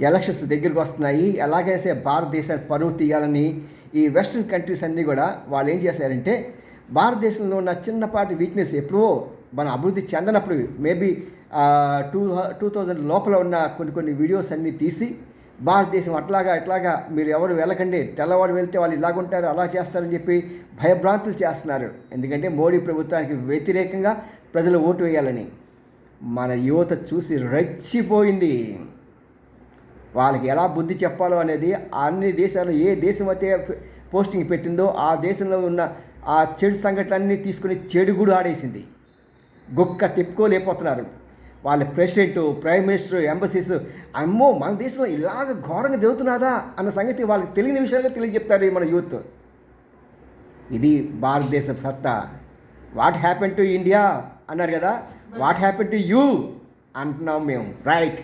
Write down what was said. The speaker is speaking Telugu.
ఎలక్షన్స్ దగ్గరికి వస్తున్నాయి, ఎలాగైతే భారతదేశాన్ని పరువు తీయాలని ఈ వెస్ట్రన్ కంట్రీస్ అన్నీ కూడా వాళ్ళు ఏం చేశారంటే, భారతదేశంలో ఉన్న చిన్నపాటి వీక్నెస్ ఎప్పుడో మన అభివృద్ధి చెందనప్పుడు మేబీ 2000 లోపల ఉన్న కొన్ని వీడియోస్ అన్నీ తీసి, భారతదేశం అట్లాగా మీరు ఎవరు వెళ్ళకండి, తెల్లవాడు వెళ్తే వాళ్ళు ఇలాగుంటారు అలా చేస్తారని చెప్పి భయభ్రాంతులు చేస్తున్నారు. ఎందుకంటే మోడీ ప్రభుత్వానికి వ్యతిరేకంగా ప్రజలు ఓటు వేయాలని. మన యువత చూసి రెచ్చిపోయింది. వాళ్ళకి ఎలా బుద్ధి చెప్పాలో అనేది అన్ని దేశాలు ఏ దేశం అయితే పోస్టింగ్ పెట్టిందో ఆ దేశంలో ఉన్న ఆ చెడు సంఘటనలన్నీ తీసుకుని చెడుగుడు ఆడేసింది. గొక్క తిప్పుకోలేకపోతున్నారు. వాళ్ళ ప్రెసిడెంట్, ప్రైమ్ మినిస్టర్, ఎంబసీస్ అమ్మో మన దేశంలో ఇలాగ ఘోరంగా జరుగుతున్నదా అన్న సంగతి వాళ్ళకి తెలియని విషయాలుగా తెలియజెప్తారు మన యూత్. ఇది భారతదేశం సత్తా. వాట్ హ్యాపెన్ టు ఇండియా అన్నారు కదా, వాట్ హ్యాపెన్ టు యూ అంటున్నాం మేము. రైట్.